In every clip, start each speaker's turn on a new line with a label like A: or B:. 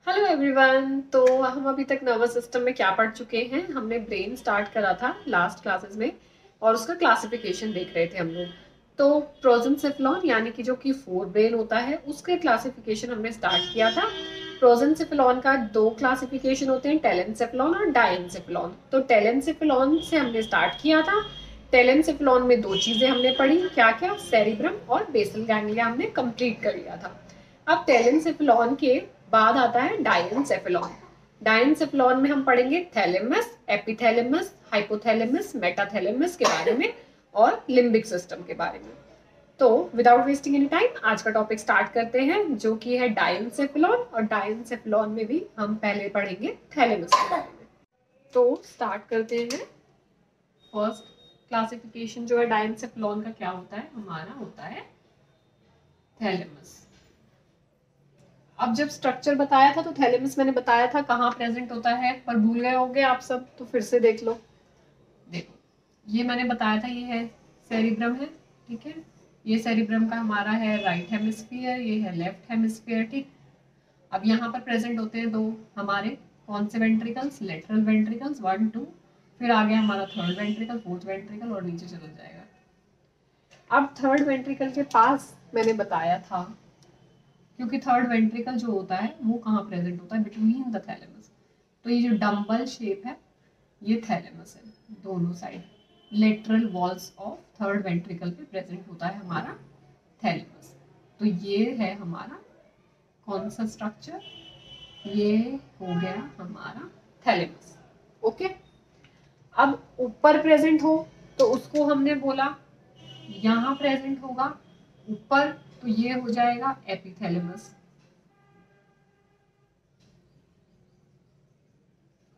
A: Hello everyone. तो हम अभी तक नर्वस सिस्टम में क्या पढ़ चुके हैं? हमने ब्रेन स्टार्ट करा था लास्ट क्लासेस में और उसका क्लासिफिकेशन देख रहे थे हम लोग। तो प्रोजेंसेफलॉन यानी कि जो कि फोर ब्रेन होता है उसके क्लासिफिकेशन हमने स्टार्ट किया था। प्रोजेंसेफलॉन का दो क्लासिफिकेशन होते हैं, टेलेंसेफलॉन और डायेंसेफलॉन। तो टेलेंसेफलॉन से हमने स्टार्ट किया था। टेलेंसेफलॉन में दो चीजें हमने पढ़ी, क्या क्या? सेरिब्रम और बेसल गैंग्लिया हमने कंप्लीट कर लिया था। अब टेलेंसेफलॉन के बाद आता है डायेंसेफलॉन। डायेंसेफलॉन में हम पढ़ेंगे थैलेमस, एपिथैलेमस, हाइपोथैलेमस, मेटाथैलेमस के बारे में और लिम्बिक सिस्टम के बारे में। तो विदाउट वेस्टिंग एनी टाइम आज का टॉपिक स्टार्ट करते हैं, जो कि है डायेंसेफलॉन। और डायेंसेफलॉन में भी हम पहले पढ़ेंगे थैलेमस के बारे में। तो स्टार्ट करते हैं। फर्स्ट क्लासिफिकेशन जो है डायेंसेफलॉन का क्या होता है? हमारा होता है थैलेमस। अब जब स्ट्रक्चर बताया था तो थैलेमस मैंने बताया था कहाँ प्रेजेंट होता है, पर भूल गए होंगे आप सब, तो फिर से देख लो। देखो, ये मैंने बताया था, ये है सेरिब्रम है, ठीक है। ये सेरिब्रम का हमारा है राइट हेमिस्फीयर, ये है लेफ्ट हेमिस्फीयर, ठीक। अब यहाँ पर प्रेजेंट होते हैं दो हमारे कौन से वेंट्रिकल्स? लेटरल वेंट्रिकल्स 1 2, फिर आगे हमारा थर्ड वेंट्रिकल, फोर्थ वेंट्रिकल और नीचे चला जाएगा। अब थर्ड वेंट्रिकल के पास मैंने बताया था, क्योंकि थर्ड वेंट्रिकल जो होता है वो कहाँ प्रेजेंट होता है? Between the thalamus. तो ये जो डम्बल शेप है ये थैलेमस है, दोनों side lateral walls of third ventricle पे प्रेजेंट होता है हमारा थैलेमस। तो ये है हमारा कौन सा स्ट्रक्चर? ये हो गया हमारा थैलेमस। ओके। अब ऊपर प्रेजेंट हो तो उसको हमने बोला यहाँ प्रेजेंट होगा ऊपर, तो ये हो जाएगा एपिथैलेमस।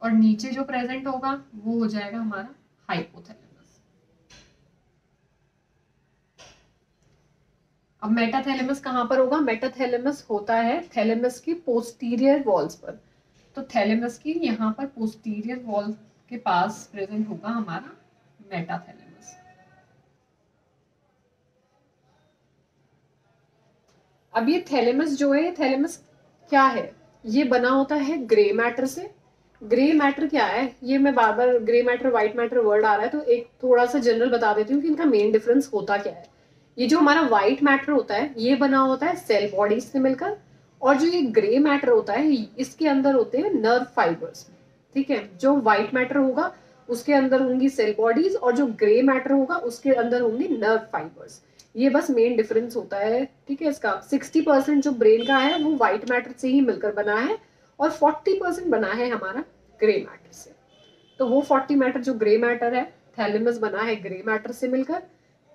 A: और नीचे जो प्रेजेंट होगा वो हो जाएगा हमारा हाइपोथैलेमस। अब मेटाथैलेमस कहाँ पर होगा? मेटाथैलेमस होता है थैलेमस की पोस्टीरियर वॉल्स पर। तो थैलेमस की यहाँ पर पोस्टीरियर वॉल के पास प्रेजेंट होगा हमारा मेटाथैलेमस। अब ये थैलेमस जो है, थैलेमस क्या है? ये बना होता है ग्रे मैटर से। ग्रे मैटर क्या है? ये मैं बार बार grey matter white matter word आ रहा है तो एक थोड़ा सा जनरल बता देती हूँ कि इनका मेन डिफरेंस होता क्या है। ये जो हमारा व्हाइट मैटर होता है ये बना होता है सेल बॉडीज से मिलकर, और जो ये ग्रे मैटर होता है इसके अंदर होते हैं नर्व फाइबर्स, ठीक है। जो व्हाइट मैटर होगा उसके अंदर होंगी सेल बॉडीज और जो ग्रे मैटर होगा उसके अंदर होंगी नर्व फाइबर्स। ये बस मेन डिफरेंस होता है, ठीक है। इसका 60% जो ब्रेन का है वो व्हाइट मैटर से ही मिलकर बना है और 40% बना है हमारा ग्रे मैटर से। तो वो 40 मैटर जो ग्रे मैटर है, थैलेमस बना है ग्रे मैटर से मिलकर।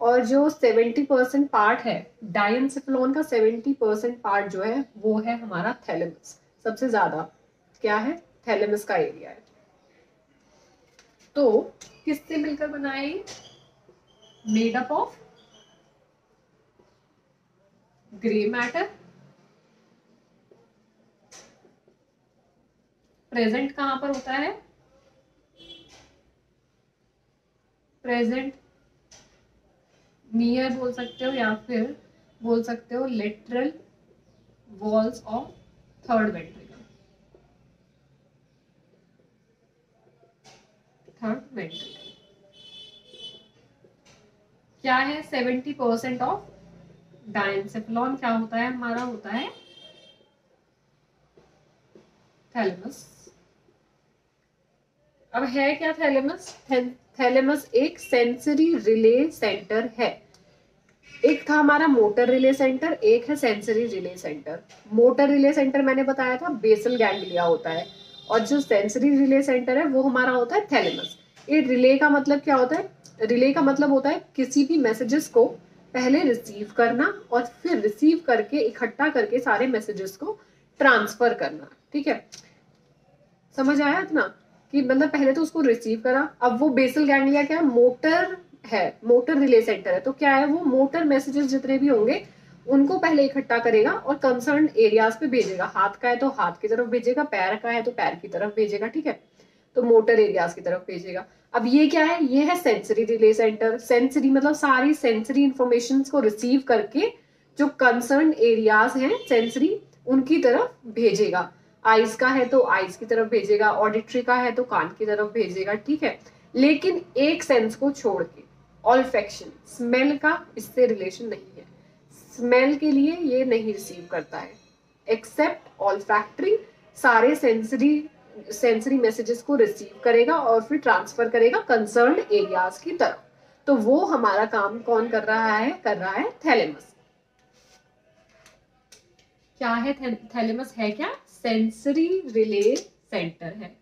A: और जो 70% पार्ट है डायेंसेफलॉन का, 70% पार्ट जो है वो है हमारा थैलेमस। सबसे ज्यादा क्या है? थैलेमस का एरिया है। तो किससे मिलकर बना है ये? Made up of grey matter. Present कहां पर होता है? प्रेजेंट नियर बोल सकते हो या फिर बोल सकते हो lateral walls of third ventricle. Third ventricle क्या है? 70% ऑफ डायेंसेफलॉन क्या होता है? हमारा होता है थैलेमस। अब है क्या थैलेमस? थैलेमस एक सेंसरी रिले सेंटर है। एक था हमारा मोटर रिले सेंटर, एक है sensory relay centre. Motor relay centre मैंने बताया था बेसल गैंग्लिया होता है, और जो सेंसरी रिले सेंटर है वो हमारा होता है थैलेमस। ये रिले का मतलब क्या होता है? रिले का मतलब होता है किसी भी मैसेजेस को पहले रिसीव करना और फिर रिसीव करके इकट्ठा करके सारे मैसेजेस को ट्रांसफर करना, ठीक है। समझ आया इतना कि मतलब पहले तो उसको रिसीव करा। अब वो बेसल गैंग्लिया क्या है? मोटर है, मोटर रिले सेंटर है। तो क्या है? वो मोटर मैसेजेस जितने भी होंगे उनको पहले इकट्ठा करेगा और कंसर्न एरियाज पे भेजेगा। हाथ का है तो हाथ की तरफ भेजेगा, पैर का है तो पैर की तरफ भेजेगा, ठीक है। तो मोटर एरियाज की तरफ भेजेगा। अब ये क्या है? ये है सेंसरी रिले सेंटर। सेंसरी मतलब सारी सेंसरी इंफॉर्मेशन को रिसीव करके जो कंसर्न एरियाज हैं सेंसरी, उनकी तरफ भेजेगा। आईज का है तो आईज की तरफ भेजेगा, ऑडिटरी का है तो कान की तरफ भेजेगा, ठीक है। लेकिन एक सेंस को छोड़ के, ऑल्फैक्शन, स्मेल का इससे रिलेशन नहीं है, स्मेल के लिए ये नहीं रिसीव करता है। एक्सेप्ट ऑल्फैक्टरी सारे सेंसरी मैसेजेस को रिसीव करेगा और फिर ट्रांसफर करेगा कंसर्न्ड एरियाज की तरफ। तो वो हमारा काम कौन कर रहा है थैलेमस। क्या है थैलेमस? है क्या? सेंसरी रिले सेंटर है।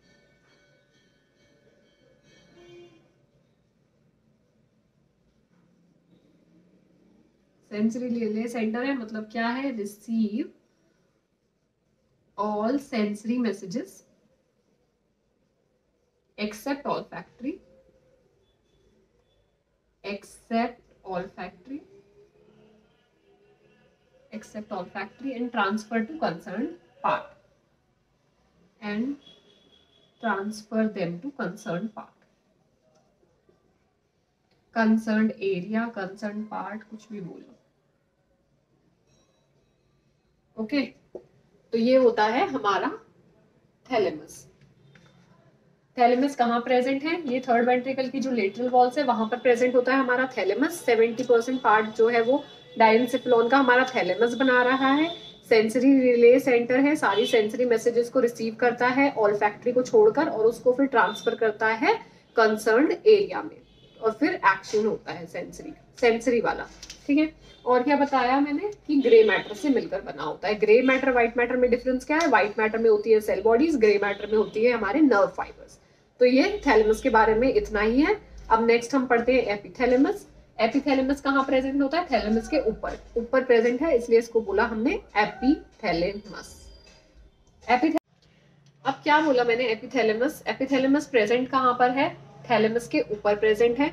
A: सेंसरी रिले सेंटर है मतलब क्या है? Receive all sensory messages except olfactory and transfer to concerned part and transfer them to concerned part, concerned area, concerned part, कुछ भी बोलो। ओके, तो ये होता है हमारा थैलेमस। थैलेमस कहाँ प्रेजेंट है? ये थर्ड वेंट्रिकल की जो लेटरल वॉल्स है वहां पर प्रेजेंट होता है हमारा थैलेमस। 70% पार्ट जो है वो डायनसिफिलॉन का हमारा थैलेमस बना रहा है। सेंसरी रिले सेंटर है, सारी सेंसरी मैसेजेस को रिसीव करता है ऑल्फैक्टरी को छोड़कर और उसको फिर ट्रांसफर करता है कंसर्न्ड एरिया में, और फिर एक्शन होता है सेंसरी वाला, ठीक है। और क्या बताया मैंने कि ग्रे मैटर से मिलकर बना होता है। ग्रे मैटर व्हाइट मैटर में डिफरेंस क्या है? व्हाइट मैटर में होती है सेल बॉडीज, ग्रे मैटर में होती है हमारे नर्व फाइबर्स। तो ये थैलेमस के बारे में इतना ही है। अब नेक्स्ट हम पढ़ते हैं एपिथैलेमस। एपिथैलेमस कहाँ प्रेजेंट होता है? थैलेमस के ऊपर प्रेजेंट है, इसलिए इसको बोला हमने एपिथैलेमस। अब क्या बोला मैंने? एपिथैलेमस प्रेजेंट कहाँ पर है? थैलेमस के ऊपर प्रेजेंट है।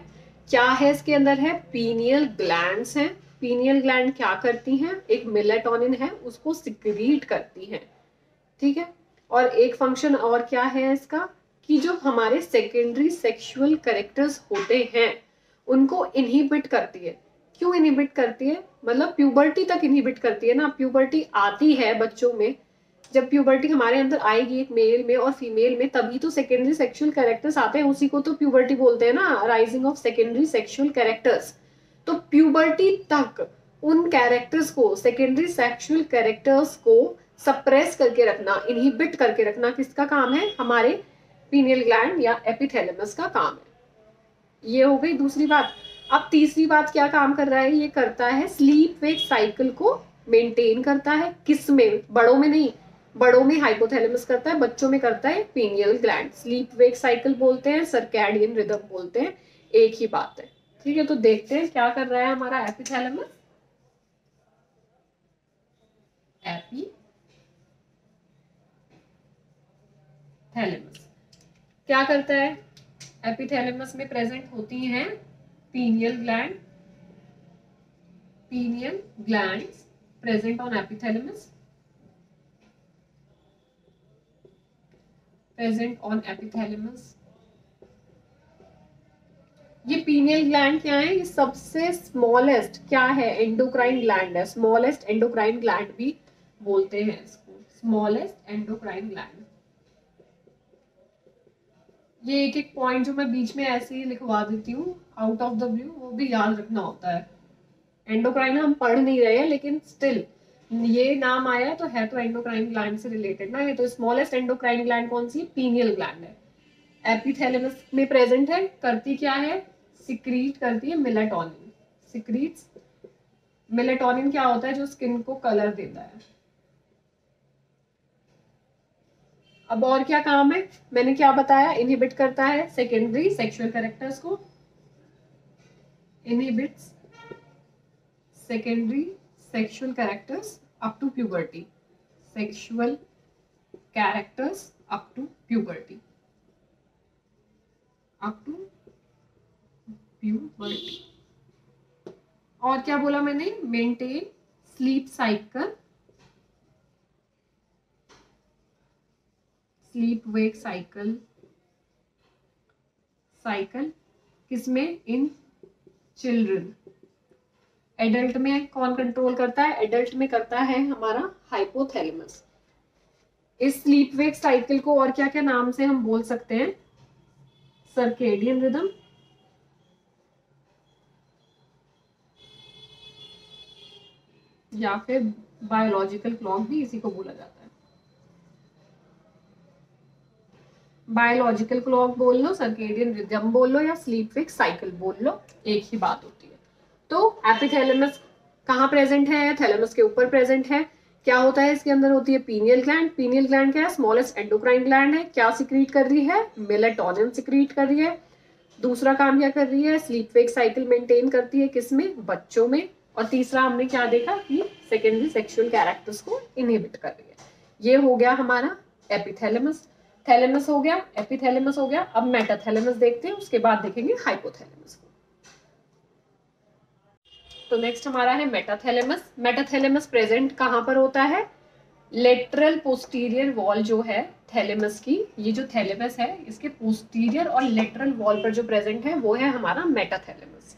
A: क्या है इसके अंदर? है पीनियल ग्लैंड्स हैं। पीनियल ग्लैंड क्या करती हैं? एक मेलेटोनिन है उसको सिक्रीट करती हैं, ठीक है। और एक फंक्शन और क्या है इसका कि जो हमारे सेकेंडरी सेक्सुअल कैरेक्टर्स होते हैं उनको इनहिबिट करती है। क्यों इनहिबिट करती है? मतलब प्यूबर्टी तक इनहिबिट करती है ना। प्यूबर्टी आती है बच्चों में, जब प्यूबर्टी हमारे अंदर आएगी एक मेल में और फीमेल में, तभी तो सेकेंडरी सेक्सुअल कैरेक्टर्स आते हैं, उसी को तो प्यूबर्टी बोलते हैं ना, rising of secondary sexual characters. तो प्यूबर्टी तक उन कैरेक्टर्स को, सेकेंडरी सेक्सुअल कैरेक्टर्स को सप्रेस करके रखना, इनहिबिट करके रखना किसका काम है? हमारे पीनियल ग्लैंड या एपिथैलेमस का काम है। ये हो गई दूसरी बात। अब तीसरी बात क्या काम कर रहा है? ये करता है स्लीप वेक साइकिल को मेंटेन करता है। किस में? बड़ों में नहीं, बड़ों में हाइपोथैलेमस करता है, बच्चों में करता है pineal gland. Sleep wake cycle बोलते हैं, सर्कैडियन रिदम बोलते हैं, एक ही बात है, ठीक है। तो देखते हैं क्या कर रहा है हमारा एपिथैलेमस। एपिथैलेमस क्या करता है? एपिथैलेमस में प्रेजेंट होती हैं pineal glands present on epithalamus, ये पीनियल ग्लैंड क्या है? ये सबसे स्मॉलेस्ट क्या है? एंडोक्राइन ग्लैंड है। स्मॉलेस्ट एंडोक्राइन ग्लैंड भी बोलते हैं इसको, स्मॉलेस्ट एंडोक्राइन ग्लैंड। ये एक एक पॉइंट जो मैं बीच में ऐसे ही लिखवा देती हूँ आउट ऑफ द ब्लू, वो भी याद रखना होता है। एंडोक्राइन हम पढ़ नहीं रहे हैं लेकिन स्टिल ये नाम आया तो है तो एंडोक्राइन ग्लैंड से रिलेटेड ना। ये तो स्मॉलेस्ट एंडोक्राइन ग्लैंड कौन सी? पीनियल ग्लैंड है। एपिथैलेमस में प्रेजेंट है, करती क्या है? सिक्रीट करती है मेलाटोनिन। सिक्रीट्स मेलाटोनिन क्या होता है? जो स्किन को कलर देता है। अब और क्या काम है? मैंने क्या बताया? इनहिबिट करता है सेकेंडरी सेक्सुअल कैरेक्टर्स को, inhibits secondary sexual characters up to puberty, sexual characters up to puberty, और क्या बोला मैंने? मेंटेन स्लीप वेक साइकिल किसमें? In children. एडल्ट में कौन कंट्रोल करता है? एडल्ट में करता है हमारा हाइपोथैलेमस। इस स्लीप वेक साइकिल को और क्या क्या नाम से हम बोल सकते हैं? सर्केडियन रिदम, या फिर बायोलॉजिकल क्लॉक भी इसी को बोला जाता है। बायोलॉजिकल क्लॉक बोल लो, सर्केडियन रिदम बोल लो, या स्लीप वेक साइकिल बोल लो, एक ही बात होती है। तो एपिथैलेमस कहाँ प्रेजेंट है? थैलेमस के ऊपर प्रेजेंट है। क्या होता है इसके अंदर? होती है पीनियल ग्लैंड। पीनियल ग्लैंड क्या है? स्मॉलेस्ट एंडोक्राइन ग्लैंड है। क्या सिक्रीट कर रही है? मेलेटोनिन सिक्रीट कर रही है। दूसरा काम क्या कर रही है? स्लीप वेक साइकिल मेंटेन करती है, किसमें? बच्चों में। और तीसरा हमने क्या देखा कि सेकेंडरी सेक्सुअल कैरेक्टर्स को इनहिबिट कर रही है। ये हो गया हमारा एपिथैलेमस। थैलेमस हो गया, एपिथैलेमस हो गया। अब मेटाथैलेमस देखते हैं, उसके बाद देखेंगे हाइपोथैलेमस को। तो नेक्स्ट हमारा है मेटाथैलेमस। मेटाथैलेमस प्रेजेंट कहां पर होता है? लेटरल पोस्टीरियर वॉल जो है थैलेमस की, ये जो थैलेमस है इसके पोस्टीरियर और लेटरल वॉल पर जो प्रेजेंट है वो है हमारा मेटाथैलेमस।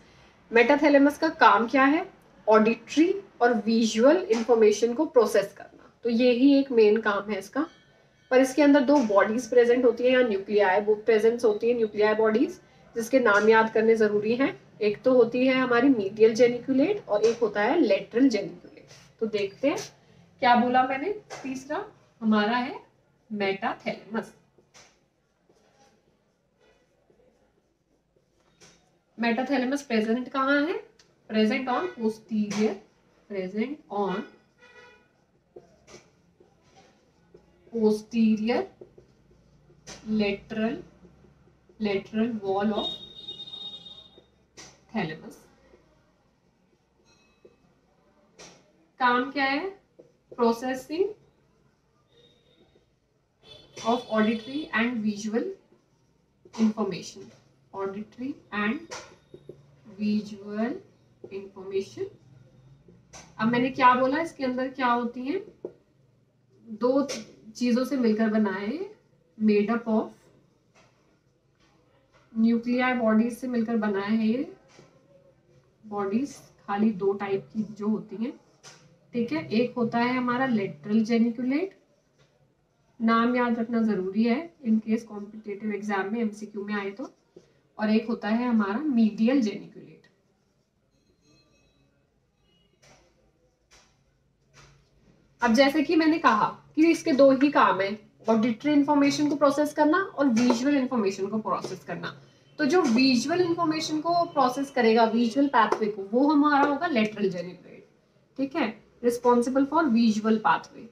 A: मेटाथैलेमस का काम क्या है? ऑडिटरी और विजुअल इंफॉर्मेशन को प्रोसेस करना, तो ये ही एक मेन काम है इसका। पर इसके अंदर दो बॉडीज प्रेजेंट होती है या न्यूक्लियाई वो प्रेजेंट होती है, न्यूक्लियाई बॉडीज, जिसके नाम याद करने जरूरी हैं। एक तो होती है हमारी मीडियल जेनिकुलेट और एक होता है लेटरल जेनिकुलेट। तो देखते हैं क्या बोला मैंने। तीसरा हमारा है मेटाथैलेमस। मेटाथैलेमस प्रेजेंट कहाँ है? Present on posterior, present on posterior lateral wall of thalamus. काम क्या है? Processing of auditory and visual information, auditory and visual information. अब मैंने क्या बोला, इसके अंदर क्या होती है? दो चीजों से मिलकर बना है, made up of nuclei bodies से मिलकर बना है ये बॉडीज, खाली दो टाइप की जो होती हैं, ठीक है। एक होता है हमारा लेटरल जेनिकुलेट, नाम याद रखना जरूरी है इन केस कॉम्पिटिटिव एग्जाम में एमसीक्यू में आए तो। और एक होता है हमारा मीडियल जेनिकुलेट। अब जैसे कि मैंने कहा कि इसके दो ही काम है, ऑडिटरी इंफॉर्मेशन को प्रोसेस करना और विजुअल इंफॉर्मेशन को प्रोसेस करना। तो जो विजुअल इंफॉर्मेशन को प्रोसेस करेगा, विजुअल पाथवे को, वो हमारा होगा लेटरल जेनिकुलेट, ठीक है, रिस्पॉन्सिबल फॉर विजुअल पाथवे।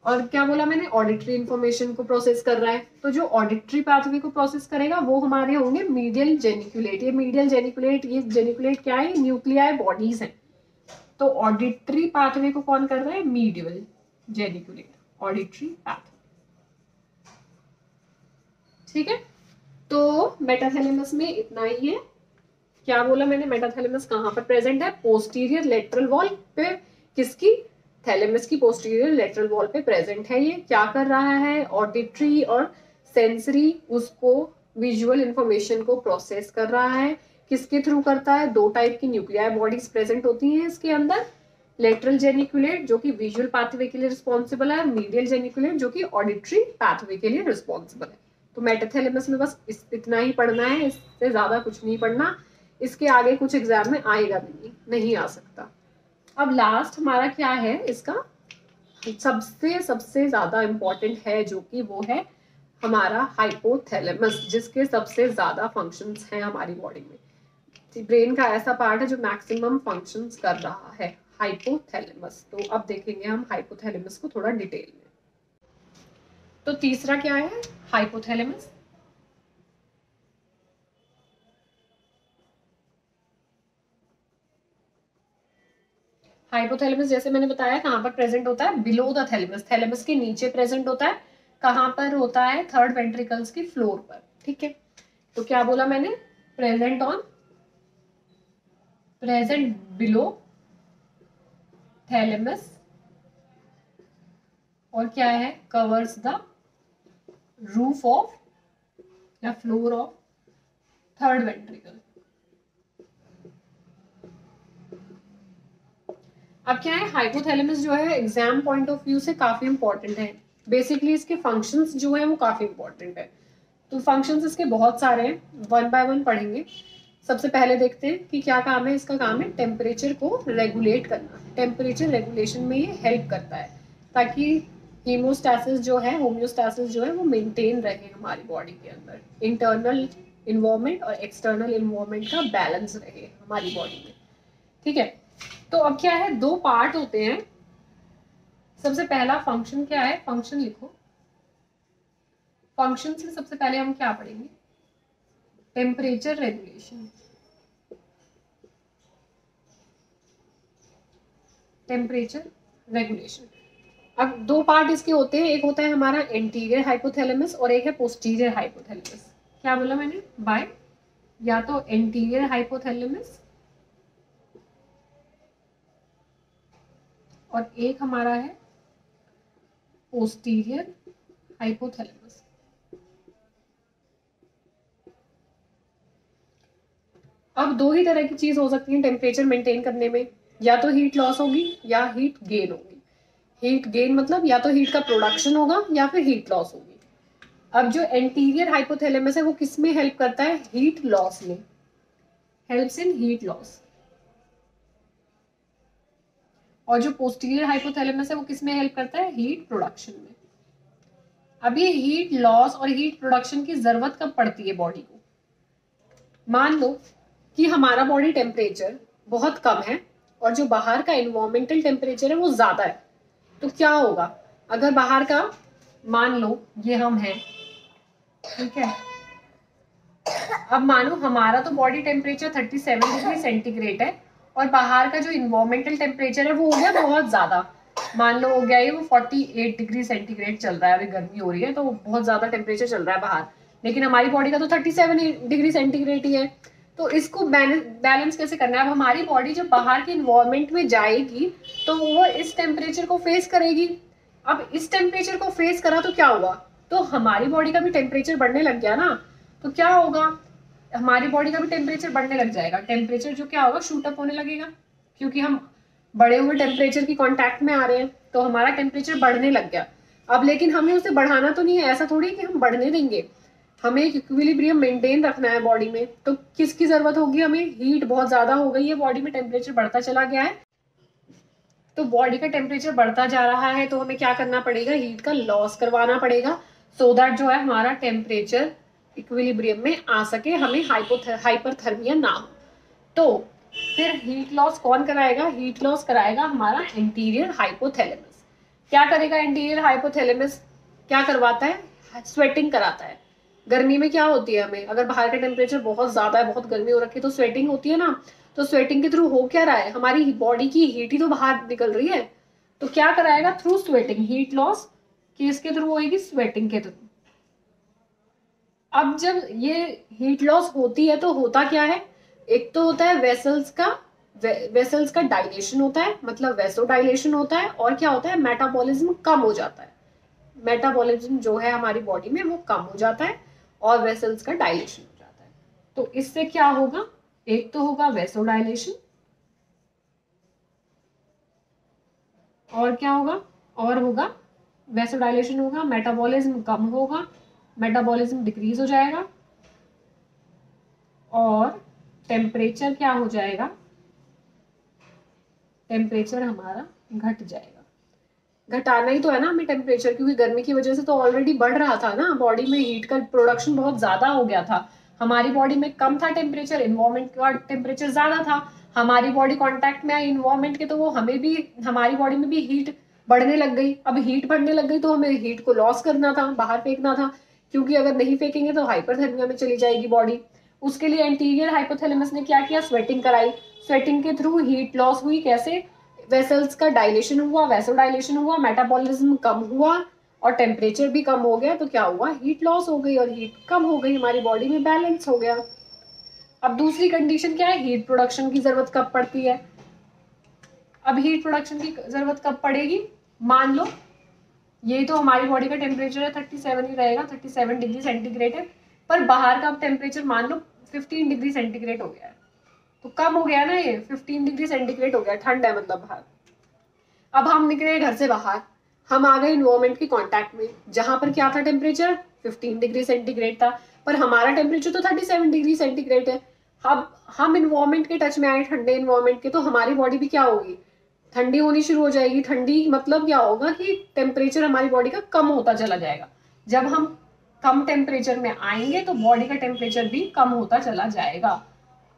A: और क्या बोला मैंने? ऑडिटरी इंफॉर्मेशन को प्रोसेस कर रहा है, तो जो ऑडिटरी पाथवे को प्रोसेस करेगा वो हमारे होंगे मीडियल जेनिकुलेट। ये मीडियल जेनिकुलेट, ये जेनिकुलेट क्या है? न्यूक्लियाई बॉडीज है। तो ऑडिटरी पाथवे को कौन कर रहा है? मीडियल जेनिकुलेट, ऑडिटरी पाथवे, ठीक है। तो मेटाथैलेमस में इतना ही है। क्या बोला मैंने? मेटाथैलेमस कहां पर प्रेजेंट है? पोस्टीरियर लेटरल वॉल पे। किसकी? थैलेमस की पोस्टीरियर लेटरल वॉल पे प्रेजेंट है। ये क्या कर रहा है? ऑडिटरी और सेंसरी, उसको विजुअल इंफॉर्मेशन को प्रोसेस कर रहा है। किसके थ्रू करता है? दो टाइप की न्यूक्लियाई बॉडीज प्रेजेंट होती हैं इसके अंदर, लेटरल जेनिकुलेट जो कि विजुअल पाथवे के लिए रिस्पॉन्सिबल है, मीडियल जेनिकुलेट जो कि ऑडिटरी पाथवे के लिए रिस्पॉन्सिबल है। तो मेटाथैलेमस में बस इतना ही पढ़ना है, इससे ज्यादा कुछ नहीं पढ़ना। इसके आगे कुछ एग्जाम में आएगा भी नहीं आ सकता। अब लास्ट हमारा क्या है इसका? सबसे सबसे ज्यादा इंपॉर्टेंट है जो कि वो है हमारा हाइपोथैलेमस, जिसके सबसे ज्यादा फंक्शंस हैं हमारी बॉडी में। ब्रेन का ऐसा पार्ट है जो मैक्सिमम फंक्शंस कर रहा है, हाइपोथैलेमस। तो अब देखेंगे हम हाइपोथैलेमस को थोड़ा डिटेल में। तो तीसरा क्या है? हाइपोथैलेमस। हाइपोथैलेमस जैसे मैंने बताया कहां पर प्रेजेंट होता है? बिलो द थैलेमस, थैलेमस के नीचे प्रेजेंट होता है। कहां पर होता है? थर्ड वेंट्रिकल्स की फ्लोर पर, ठीक है। तो क्या बोला मैंने? प्रेजेंट बिलो थैलेमस, और क्या है? कवर्स द रूफ ऑफ या फ्लोर ऑफ थर्ड वेंट्रिकल। अब क्या है, हाइपोथैलेमस जो है एग्जाम पॉइंट ऑफ व्यू से काफी इंपॉर्टेंट है। बेसिकली इसके फंक्शंस जो है वो काफी इंपॉर्टेंट है। तो फंक्शंस इसके बहुत सारे हैं, वन बाय वन पढ़ेंगे। सबसे पहले देखते हैं कि क्या काम है। इसका काम है टेम्परेचर को रेगुलेट करना। टेम्परेचर रेगुलेशन में ये हेल्प करता है ताकि हीमोस्टैसिस जो है, होम्योस्टैसिस जो है वो मेंटेन रहे हमारी बॉडी के अंदर। इंटरनल इन्वायरमेंट और एक्सटर्नल इन्वायरमेंट का बैलेंस रहे हमारी बॉडी में। ठीक है, तो अब क्या है, दो पार्ट होते हैं। सबसे पहला फंक्शन क्या है, फंक्शन लिखो। फंक्शन से सबसे पहले हम क्या पढ़ेंगे, टेम्परेचर रेगुलेशन। टेम्परेचर रेगुलेशन, अब दो पार्ट इसके होते हैं। एक होता है हमारा एंटीरियर हाइपोथैलेमस और एक है पोस्टीरियर हाइपोथैलेमस। क्या बोला मैंने, बाय या तो एंटीरियर हाइपोथैलेमस और एक हमारा है पोस्टीरियर हाइपोथैलेमस। अब दो ही तरह की चीज हो सकती है टेम्परेचर मेंटेन करने में, या तो हीट लॉस होगी या हीट गेन होगी। हीट गेन मतलब या तो हीट का प्रोडक्शन होगा या फिर हीट लॉस होगी। अब जो एंटीरियर हाइपोथैलेमस है वो किस में हेल्प करता है, हीट लॉस में, हेल्प्स इन हीट लॉस। और जो पोस्टीरियर हाइपोथैलेमस है वो किस में हेल्प करता है, हीट प्रोडक्शन में। अब ये हीट लॉस और हीट प्रोडक्शन की जरूरत कब पड़ती है बॉडी को, मान लो कि हमारा बॉडी टेम्परेचर बहुत कम है और जो बाहर का इन्वायरमेंटल टेम्परेचर है वो ज्यादा है। तो क्या होगा, अगर बाहर का, मान लो ये हम हैं, ठीक है, अब मानो हमारा तो बॉडी टेम्परेचर 37 डिग्री सेंटीग्रेड है और बाहर का जो इन्वायरमेंटल टेम्परेचर है वो हो गया बहुत ज्यादा। मान लो हो गया ये वो 48 डिग्री सेंटीग्रेड चल रहा है, अभी गर्मी हो रही है तो बहुत ज्यादा टेम्परेचर चल रहा है बाहर, लेकिन हमारी बॉडी का तो 37 डिग्री सेंटीग्रेड ही है। तो इसको बैलेंस कैसे करना है, अब हमारी बॉडी जब बाहर के इन्वायरमेंट में जाएगी तो वो इस टेम्परेचर को फेस करेगी। अब इस टेम्परेचर को फेस करा तो क्या हुआ, तो हमारी बॉडी का भी टेम्परेचर बढ़ने लग गया ना। तो क्या होगा, हमारी बॉडी का भी टेम्परेचर बढ़ने लग जाएगा। टेम्परेचर जो क्या होगा, शूट अप होने लगेगा, क्योंकि हम बढ़े हुए टेम्परेचर की कांटेक्ट में आ रहे हैं तो हमारा टेम्परेचर बढ़ने लग गया। अब लेकिन हमें उसे बढ़ाना तो नहीं है, ऐसा थोड़ी कि हम बढ़ने देंगे, हमें एक इक्विलिब्रियम मेंटेन रखना है बॉडी में। तो किसकी जरूरत होगी, हमें हीट बहुत ज्यादा हो गई है बॉडी में, टेम्परेचर बढ़ता चला गया है, तो बॉडी का टेम्परेचर बढ़ता जा रहा है तो हमें क्या करना पड़ेगा, हीट का लॉस करवाना पड़ेगा, सो दैट जो है हमारा टेम्परेचर इक्विलिब्रियम में आ सके, हमें हाइपरथर्मिया ना हो। तो फिर हीट लॉस कौन कराएगा, हीट लॉस कराएगा हमारा एंटीरियर हाइपोथैलेमस। क्या करेगा एंटीरियर हाइपोथैलेमस, क्या करवाता है, स्वेटिंग कराता है। गर्मी में क्या होती है, हमें अगर बाहर का टेम्परेचर बहुत ज्यादा है, बहुत गर्मी हो रखी है तो स्वेटिंग होती है ना। तो स्वेटिंग के थ्रू हो क्या रहा है, हमारी बॉडी की हीट ही तो बाहर निकल रही है। तो क्या कराएगा, थ्रू स्वेटिंग, हीट लॉस किसके थ्रू होगी, स्वेटिंग के थ्रू। अब जब ये हीट लॉस होती है तो होता क्या है, एक तो होता है वेसल्स का डायलेशन होता है, मतलब वेसोडाइलेशन होता है, और क्या होता है, मेटाबॉलिज्म कम हो जाता है। मेटाबॉलिज्म जो है हमारी बॉडी में वो कम हो जाता है और वेसल्स का डायलेशन हो जाता है। तो इससे क्या होगा, एक तो होगा वेसोडाइलेशन, और क्या होगा, और होगा वेसोडाइलेशन होगा, मेटाबॉलिज्म कम होगा, मेटाबॉलिज्म डिक्रीज हो जाएगा, और टेम्परेचर क्या हो जाएगा, टेम्परेचर हमारा घट जाएगा। घटाना ही तो है ना हमें टेम्परेचर, क्योंकि गर्मी की वजह से तो ऑलरेडी बढ़ रहा था ना, बॉडी में हीट का प्रोडक्शन बहुत ज्यादा हो गया था। हमारी बॉडी में कम था टेम्परेचर, इन्वायरमेंट का टेम्परेचर ज्यादा था, हमारी बॉडी कांटेक्ट में आई इन्वायरमेंट के, तो वो हमें भी, हमारी बॉडी में भी हीट बढ़ने लग गई। अब हीट बढ़ने लग गई तो हमें हीट को लॉस करना था, बाहर फेंकना था, क्योंकि अगर नहीं फेंकेंगे तो हाइपरथर्मिया में चली जाएगी बॉडी। उसके लिए एंटीरियर हाइपोथैलेमस ने क्या किया, स्वेटिंग कराई। स्वेटिंग के थ्रू हीट लॉस हुई, कैसे, वेसल्स का डायलेशन हुआ, वेसोडाइलेशन हुआ, मेटाबॉलिज्म कम हुआ और टेम्परेचर भी कम हो गया, तो क्या हुआ, हीट लॉस हो गई और हीट कम हो गई, हमारी बॉडी में बैलेंस हो गया। अब दूसरी कंडीशन क्या है, हीट प्रोडक्शन की जरूरत कब पड़ती है। अब हीट प्रोडक्शन की जरूरत कब पड़ेगी, मान लो ये तो हमारी बॉडी का टेम्परेचर है 37 ही रहेगा, 37 डिग्री सेंटीग्रेड है, पर बाहर का टेम्परेचर मान लो 15 डिग्री सेंटीग्रेड हो गया है। तो कम हो गया ना, ये 15 डिग्री सेंटीग्रेड हो गया, ठंड है मतलब बाहर। अब हम निकले घर से बाहर, हम आ गए इन्वायरमेंट के कांटेक्ट में, जहां पर क्या था टेम्परेचर 15 डिग्री सेंटीग्रेड था, पर हमारा टेम्परेचर तो 37 डिग्री सेंटीग्रेड है। अब हम इन्वायरमेंट के टच में आए, ठंडे इन्वायरमेंट के, तो हमारी बॉडी भी क्या होगी, ठंडी होनी शुरू हो जाएगी। ठंडी मतलब क्या होगा कि टेम्परेचर हमारी बॉडी का कम होता चला जाएगा। जब हम कम टेम्परेचर में आएंगे तो बॉडी का टेम्परेचर भी कम होता चला जाएगा।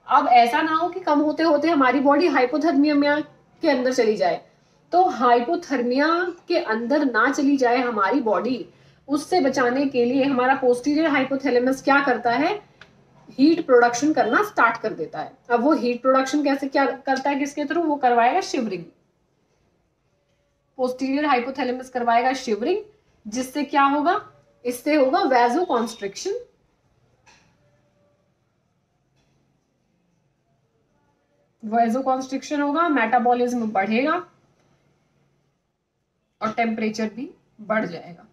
A: अब ऐसा ना हो कि कम होते होते हमारी बॉडी हाइपोथर्मिया के अंदर चली जाए। तो हाइपोथर्मिया के अंदर ना चली जाए हमारी बॉडी, उससे बचाने के लिए हमारा पोस्टीरियर हाइपोथैलेमस क्या करता है, हीट प्रोडक्शन करना स्टार्ट कर देता है। अब वो हीट प्रोडक्शन कैसे क्या करता है, किसके थ्रू, वो करवाएगा शिवरिंग। पोस्टीरियर हाइपोथैलेमस करवाएगा शिवरिंग, जिससे क्या होगा, इससे होगा वैजो कॉन्स्ट्रिक्शन। वैजो कॉन्स्ट्रिक्शन होगा, मेटाबॉलिज्म बढ़ेगा और टेम्परेचर भी बढ़ जाएगा।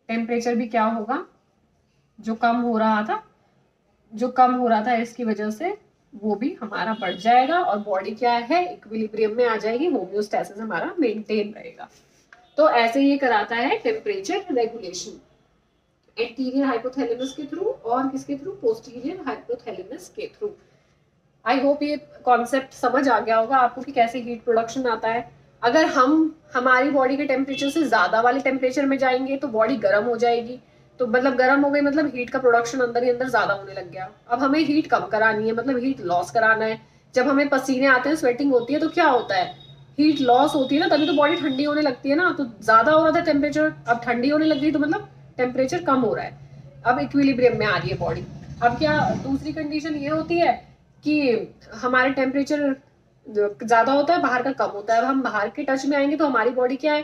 A: टेम्परेचर भी क्या होगा, जो कम हो रहा था इसकी वजह से वो भी हमारा बढ़ जाएगा और बॉडी क्या है, इक्विलिब्रियम में आ जाएगी, होम्योस्टैसिस हमारा मेंटेन रहेगा। तो ऐसे ये कराता है टेम्परेचर रेगुलेशन, एंटीरियर हाइपोथैलेमस के थ्रू और किसके थ्रू, पोस्टीरियर हाइपोथैलेमस के थ्रू। आई होप ये कॉन्सेप्ट समझ आ गया होगा आपको कि कैसे हीट प्रोडक्शन आता है। अगर हम हमारी बॉडी के टेम्परेचर से ज्यादा वाले टेम्परेचर में जाएंगे तो बॉडी गर्म हो जाएगी। तो मतलब गर्म हो गई मतलब हीट का प्रोडक्शन अंदर ही अंदर ज्यादा होने लग गया। अब हमें हीट कम करानी है, मतलब हीट लॉस कराना है। जब हमें पसीने आते हैं, स्वेटिंग होती है, तो क्या होता है, हीट लॉस होती है ना, तभी तो बॉडी ठंडी होने लगती है ना। तो ज्यादा हो रहा था टेम्परेचर, अब ठंडी होने लग गई, तो मतलब टेम्परेचर कम हो रहा है, अब इक्विलिब्रियम में आ रही है बॉडी। अब क्या दूसरी कंडीशन ये होती है कि हमारे टेम्परेचर ज्यादा होता है, बाहर का कम होता है। अब हम बाहर के टच में आएंगे तो हमारी बॉडी क्या है,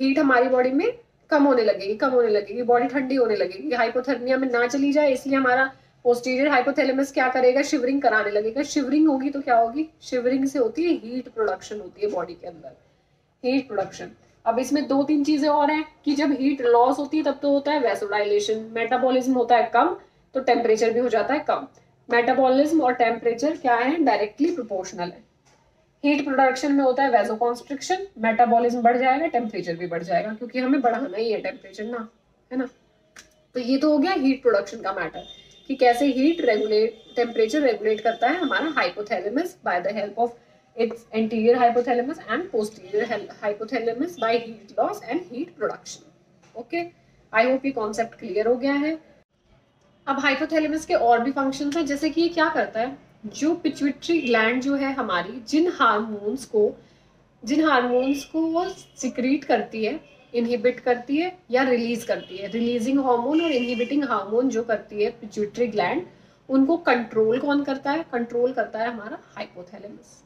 A: हीट हमारी बॉडी में कम होने लगेगी, बॉडी ठंडी होने लगेगी, हाइपोथर्मिया में ना चली जाए। इसलिए हमारा पोस्टीरियर हाइपोथैलेमस क्या करेगा, शिवरिंग कराने लगेगा। शिवरिंग होगी तो क्या होगी, शिवरिंग से होती है हीट प्रोडक्शन, होती है बॉडी के अंदर हीट प्रोडक्शन। अब इसमें दो तीन चीजें और हैं कि जब हीट लॉस होती है तब तो होता है वैसोडाइलेशन, मेटाबॉलिज्म होता है कम, तो टेम्परेचर भी हो जाता है कम। मेटाबॉलिज्म और टेम्परेचर क्या है, डायरेक्टली प्रोपोर्शनल है। हीट प्रोडक्शन में होता है वैसोकॉन्स्ट्रिक्शन, मेटाबॉलिज्म बढ़ जाएगा, टेम्परेचर भी बढ़ जाएगा, क्योंकि हमें बढ़ाना ही है टेम्परेचर ना, है ना। तो ये तो हो गया हीट प्रोडक्शन का मैटर, कि कैसे हीट रेगुलेट, टेम्परेचर रेगुलेट करता है हमारा hypothalamus by the help of its anterior hypothalamus and posterior hypothalamus by heat loss and heat production. Okay, I hope ये concept clear हो गया है। अब हाइपोथैलेमस के और भी फंक्शंस हैं, जैसे कि ये क्या करता है, जो पिट्यूटरी ग्लैंड जो है हमारी, जिन हार्मोन्स को वो सिक्रीट करती है, इनहिबिट करती है या रिलीज करती है, रिलीजिंग हार्मोन और इनहिबिटिंग हार्मोन जो करती है पिट्यूटरी ग्लैंड, उनको कंट्रोल कौन करता है, कंट्रोल करता है हमारा हाइपोथैलेमस,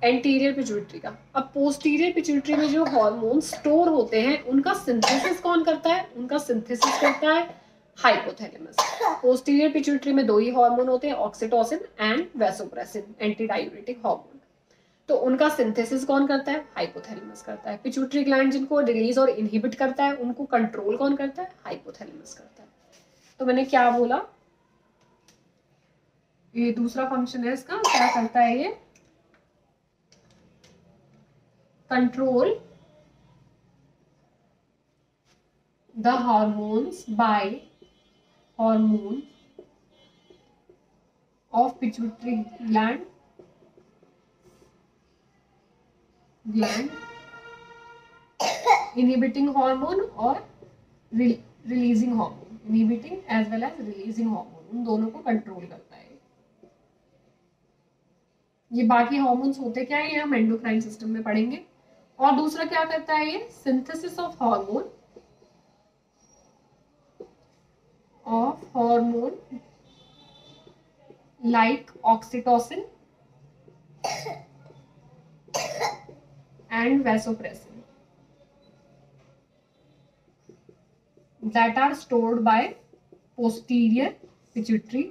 A: एंटीरियर पिट्यूटरी का। अब पोस्टीरियर पिट्यूटरी में जो हार्मोन स्टोर होते हैं उनका सिंथेसिस कौन करता है, उनका सिंथेसिस करता है हाइपोथैलेमस। पोस्टीरियर पिट्यूटरी में दो ही हार्मोन होते हैं, oxytocin and vasopressin, anti diuretic hormone. तो उनका सिंथेसिस कौन करता है, हाइपोथैलेमस करता है। पिट्यूटरी ग्लैंड जिनको रिलीज और इनहिबिट करता है, उनको कंट्रोल कौन करता है, हाइपोथैलेमस करता है। तो मैंने क्या बोला, ये दूसरा फंक्शन है इसका, क्या करता है ये, control the hormones by hormone of pituitary gland inhibiting hormone और releasing hormone, inhibiting as well as releasing hormone, उन दोनों को कंट्रोल करता है। ये बाकी हार्मोन्स होते क्या है, ये हम एंडोक्राइन सिस्टम में पढ़ेंगे। और दूसरा क्या करता है ये, synthesis of hormone like oxytocin and vasopressin that are stored by posterior pituitary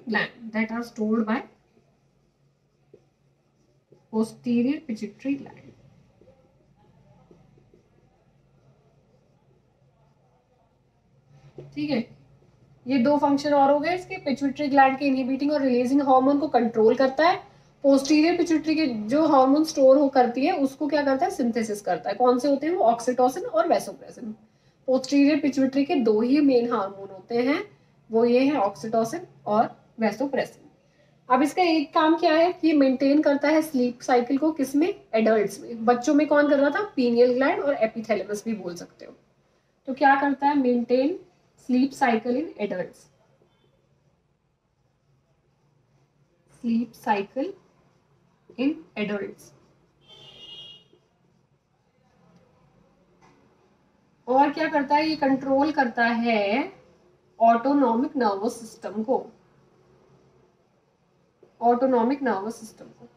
A: gland, ठीक है। ये दो फंक्शन और हो गए इसके, पिट्यूटरी ग्लैंड के इनहिबिटिंग और रिलीजिंग हार्मोन को कंट्रोल करता है पोस्टीरियर पिट्यूटरी के जो हार्मोन स्टोर हो करती है उसको क्या करता है, सिंथेसिस करता है। कौन से होते हैं वो, ऑक्सीटोसिन और वैसोप्रेसिन। पोस्टीरियर पिट्यूटरी के दो ही मेन हार्मोन होते हैं, वो ये है ऑक्सीटोसिन और वैसोप्रेसिन। अब इसका एक काम क्या है कि मेंटेन करता है स्लीप साइकिल को, किसमें, एडल्ट्स में। बच्चों में कौन कर रहा था, पीनियल ग्लैंड और एपिथैलेमस भी बोल सकते हो। तो क्या करता है, maintain sleep cycle in adults, sleep cycle in adults. और क्या करता है, ये कंट्रोल करता है ऑटोनॉमिक नर्वस सिस्टम को, ऑटोनॉमिक नर्वस सिस्टम को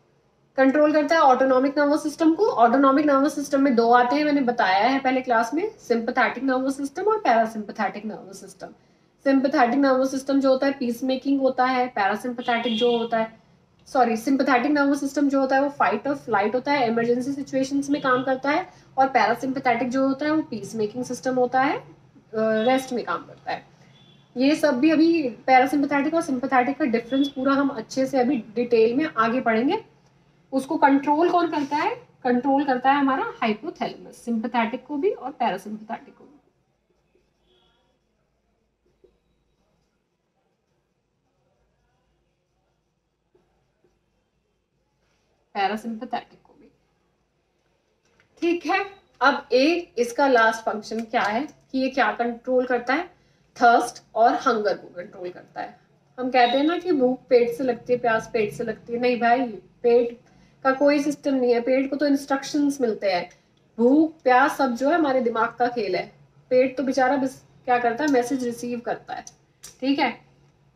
A: कंट्रोल करता है, ऑटोनॉमिक नर्वस सिस्टम को। ऑटोनॉमिक नर्वस सिस्टम में दो आते हैं, मैंने बताया है पहले क्लास में, सिंपैथेटिक नर्वस सिस्टम और parasympathetic nervous system. Sympathetic nervous system जो होता है पीस मेकिंग होता है, पैरासिम्पैथेटिक जो होता है, सॉरी, सिंपैथेटिक नर्वस सिस्टम जो होता है वो फाइट और फ्लाइट होता है, इमरजेंसी सिचुएशंस में काम करता है। और पैरासिम्पैथेटिक जो होता है वो पीस मेकिंग सिस्टम होता है, रेस्ट में काम करता है। ये सब भी अभी पैरासिम्पैथेटिक और सिंपैथेटिक का डिफरेंस पूरा हम अच्छे से अभी डिटेल में आगे पढ़ेंगे। उसको कंट्रोल कौन करता है, कंट्रोल करता है हमारा हाइपोथैलेमस, सिंपैथेटिक को भी और पैरासिम्पैथेटिक को भी। पैरासिम्पैथेटिक को भी, ठीक है। अब एक इसका लास्ट फंक्शन क्या है कि ये क्या कंट्रोल करता है, थर्स्ट और हंगर को कंट्रोल करता है। हम कहते हैं ना कि भूख पेट से लगती है, प्यास पेट से लगती है, नहीं भाई, पेट का कोई सिस्टम नहीं है, पेट को तो इंस्ट्रक्शंस मिलते हैं। भूख प्यास सब जो है हमारे दिमाग का खेल है, पेट तो बेचारा बस क्या करता है, मैसेज रिसीव करता है, ठीक है।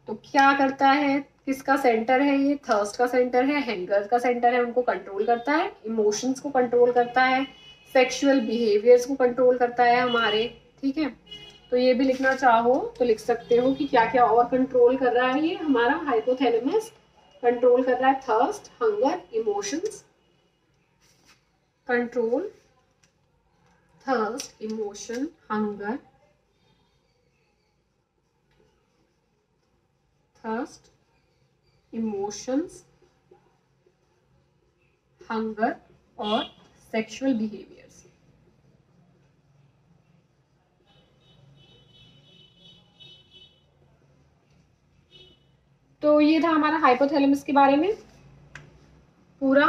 A: तो क्या करता है, किसका सेंटर है ये, थर्स्ट का सेंटर है, हंगर का सेंटर है, उनको कंट्रोल करता है, इमोशंस को कंट्रोल करता है, सेक्सुअल बिहेवियर्स को कंट्रोल करता है हमारे, ठीक है। तो ये भी लिखना चाहो तो लिख सकते हो कि क्या क्या और कंट्रोल कर रहा है ये हमारा हाइपोथैलेमस, कंट्रोल कर रहा है thirst, hunger, emotions, control thirst, emotion, hunger, thirst, emotions, hunger और सेक्सुअल बिहेवियर्स। तो ये था हमारा हाइपोथैलेमस के बारे में पूरा।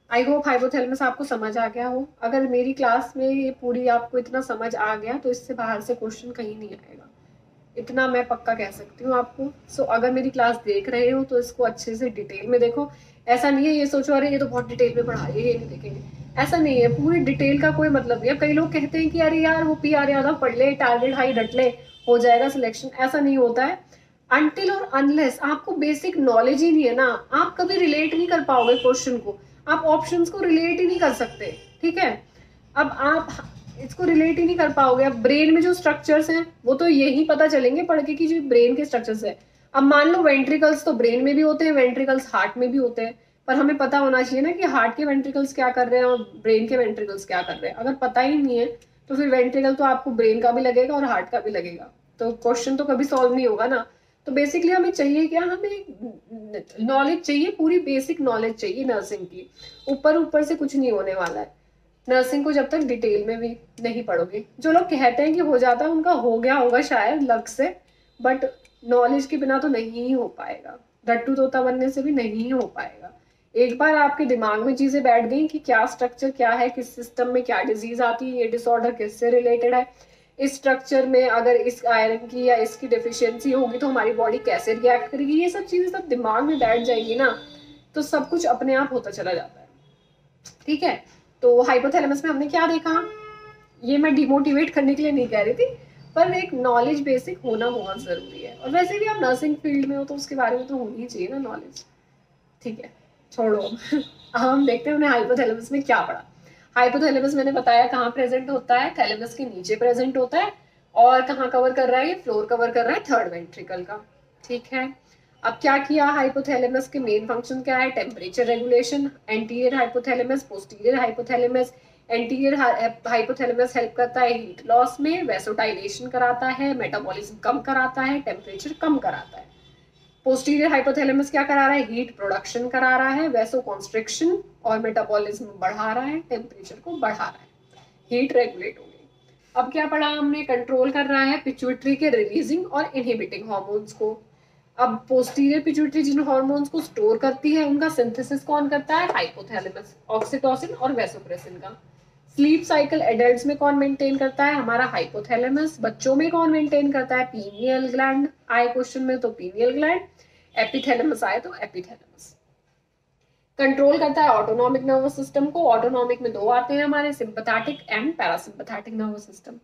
A: आई होप हाइपोथैलेमस आपको समझ आ गया हो। अगर मेरी क्लास में ये पूरी आपको इतना समझ आ गया तो इससे बाहर से क्वेश्चन कहीं नहीं आएगा, इतना मैं पक्का कह सकती हूँ आपको। सो अगर मेरी क्लास देख रहे हो तो इसको अच्छे से डिटेल में देखो। ऐसा नहीं है ये सोचो अरे ये तो बहुत डिटेल में पढ़ा है, ये नहीं देखेंगे, ऐसा नहीं है। पूरी डिटेल का कोई मतलब नहीं है। कई लोग कहते हैं कि अरे यार वो PR यादव पढ़ ले, टारगेट हाई रट ले, हो जाएगा सिलेक्शन, ऐसा नहीं होता है। अनटिल और अनलेस आपको बेसिक नॉलेज ही नहीं है ना, आप कभी रिलेट नहीं कर पाओगे क्वेश्चन को, आप ऑप्शंस को रिलेट ही नहीं कर सकते, ठीक है। अब आप इसको रिलेट ही नहीं कर पाओगे। अब ब्रेन में जो स्ट्रक्चर्स हैं वो तो यही पता चलेंगे पढ़ के कि जो ब्रेन के स्ट्रक्चर्स है। अब मान लो वेंट्रिकल्स तो ब्रेन में भी होते हैं, वेंट्रिकल्स हार्ट में भी होते हैं, पर हमें पता होना चाहिए ना कि हार्ट के वेंट्रिकल्स क्या कर रहे हैं और ब्रेन के वेंट्रिकल्स क्या कर रहे हैं। अगर पता ही नहीं है तो फिर वेंट्रिकल तो आपको ब्रेन का भी लगेगा और हार्ट का भी लगेगा, तो क्वेश्चन तो कभी सॉल्व नहीं होगा ना। तो बेसिकली हमें चाहिए क्या, हमें नॉलेज चाहिए, पूरी बेसिक नॉलेज चाहिए नर्सिंग की, ऊपर ऊपर से कुछ नहीं होने वाला है नर्सिंग को जब तक डिटेल में भी नहीं पढ़ोगे। जो लोग कहते हैं कि हो जाता है उनका हो गया होगा शायद लक से, बट नॉलेज के बिना तो नहीं ही हो पाएगा, रट्टू तोता बनने से भी नहीं हो पाएगा। एक बार आपके दिमाग में चीजें बैठ गई कि क्या स्ट्रक्चर क्या है, किस सिस्टम में क्या डिजीज आती है, ये डिसऑर्डर किससे रिलेटेड है, इस स्ट्रक्चर में अगर इस आयरन की या इसकी डिफिशियंसी होगी तो हमारी बॉडी कैसे रिएक्ट करेगी, ये सब चीजें सब दिमाग में बैठ जाएंगी ना, तो सब कुछ अपने आप होता चला जाता है, ठीक है। तो हाइपोथैलेमस में हमने क्या देखा, ये मैं डिमोटिवेट करने के लिए नहीं कह रही थी, पर एक नॉलेज बेसिक होना बहुत जरूरी है। और वैसे भी आप नर्सिंग फील्ड में हो तो उसके बारे में तो होनी ही चाहिए ना नॉलेज, ठीक है। छोड़ो अब हम देखते हैं हमने हाइपोथैलेमस में क्या पढ़ा। हाइपोथैलेमस मैंने बताया कहाँ प्रेजेंट होता है, थैलेमस के नीचे प्रेजेंट होता है, और कहाँ कवर कर रहा है, ये फ्लोर कवर कर रहा है थर्ड वेंट्रिकल का, ठीक है। अब क्या किया, हाइपोथैलेमस के मेन फंक्शन क्या है, temperature regulation, anterior hypothalamus, posterior hypothalamus. Anterior hypothalamus help करता है हीट लॉस में, वैसोडाइलेशन कराता है, मेटाबॉलिज्म कम कराता है, टेम्परेचर कम कराता है, पोस्टीरियर हाइपोथैलेमस क्या करा रहा है, हीट प्रोडक्शन करा रहा है, वैसो कॉन्स्ट्रिक्शन और मेटाबॉलिज्म बढ़ा रहा है, टेम्परेचर को बढ़ा रहा है, हीट रेगुलेट हो गई। अब क्या पढ़ा हमने, कंट्रोल कर रहा है पिट्यूटरी के रिलीजिंग और इनहिबिटिंग हार्मोन्स को। अब पोस्टीरियर पिट्यूटरी जिन हार्मोन्स को स्टोर करती है उनका सिंथेसिस कौन करता है, हाइपोथैलेमस, ऑक्सीटोसिन और वैसोप्रेसिन का। स्लीप साइकिल एडल्ट्स में कौन मेंटेन करता है, हमारा हाइपोथैलेमस। बच्चों में कौन मेंटेन करता है, पीनियल ग्लैंड। आए क्वेश्चन में तो पीनियल ग्लैंड, एपिथैलेमस आए तो एपिथैलेमस। कंट्रोल करता है ऑटोनॉमिक नर्वस सिस्टम को। ऑटोनॉमिक में दो आते हैं हमारे, sympathetic and parasympathetic nervous system.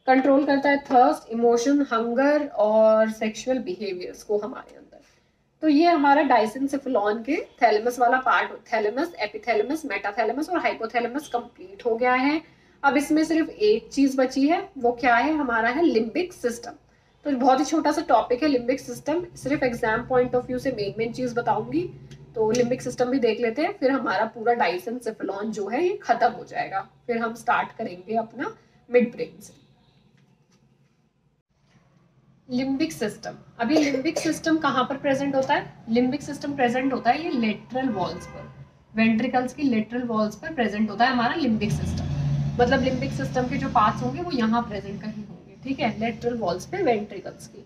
A: Control करता है थर्स्ट, इमोशन, हंगर और सेक्सुअल बिहेवियर्स को हमारे अंदर। तो ये हमारा डाइसेंसिफिलॉन के थैलेमस वाला पार्ट, थैलेमस, एपिथैलेमस, मेटाथैलेमस और हाइपोथैलेमस कंप्लीट हो गया है। अब इसमें सिर्फ एक चीज बची है, वो क्या है, हमारा है लिम्बिक सिस्टम। तो बहुत ही छोटा सा टॉपिक है लिम्बिक सिस्टम, सिर्फ एग्जाम पॉइंट ऑफ व्यू से मेन चीज बताऊंगी। तो लिम्बिक सिस्टम भी देख लेते हैं, फिर हमारा पूरा डाइसेंसिफिलॉन जो है ये खत्म हो जाएगा, फिर हम स्टार्ट करेंगे अपना मिड ब्रेन से। लिम्बिक सिस्टम, अभी लिम्बिक सिस्टम कहाँ पर प्रेजेंट होता है, लिम्बिक सिस्टम प्रेजेंट होता है ये लेटरल वॉल्स पर, वेंट्रिकल्स की लेटरल वॉल्स पर प्रेजेंट होता है हमारा लिम्बिक सिस्टम। मतलब लिम्बिक सिस्टम के जो पार्ट्स होंगे वो यहाँ प्रेजेंट कहीं होंगे, ठीक है, लेटरल वॉल्स पे वेंट्रिकल्स की,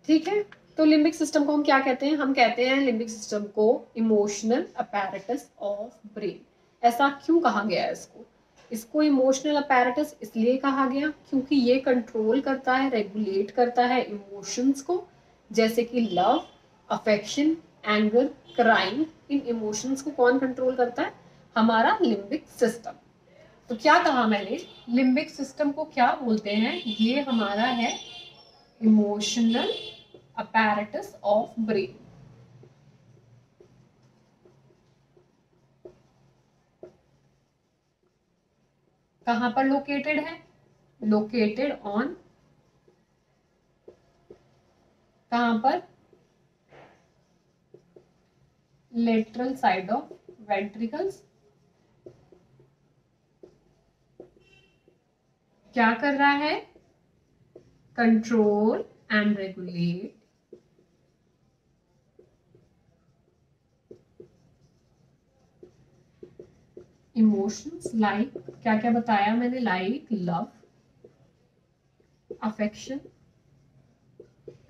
A: ठीक है। तो लिम्बिक सिस्टम को हम क्या कहते हैं, हम कहते हैं लिम्बिक सिस्टम को इमोशनल अपैरेटस ऑफ ब्रेन। ऐसा क्यों कहा गया है इसको, इसको इमोशनल अपैरेटस इसलिए कहा गया क्योंकि ये कंट्रोल करता है, रेगुलेट करता है इमोशंस को, जैसे कि लव, अफेक्शन, एंगर, क्राइम। इन इमोशंस को कौन कंट्रोल करता है, हमारा लिम्बिक सिस्टम। तो क्या कहा मैंने, लिम्बिक सिस्टम को क्या बोलते हैं, ये हमारा है इमोशनल अपैरेटस ऑफ ब्रेन। कहां पर लोकेटेड है, लोकेटेड ऑन, कहां पर, लेटरल साइड ऑफ वेंट्रिकल्स। क्या कर रहा है, control and regulate emotions, like क्या क्या बताया मैंने, लाइक लव, अफेक्शन।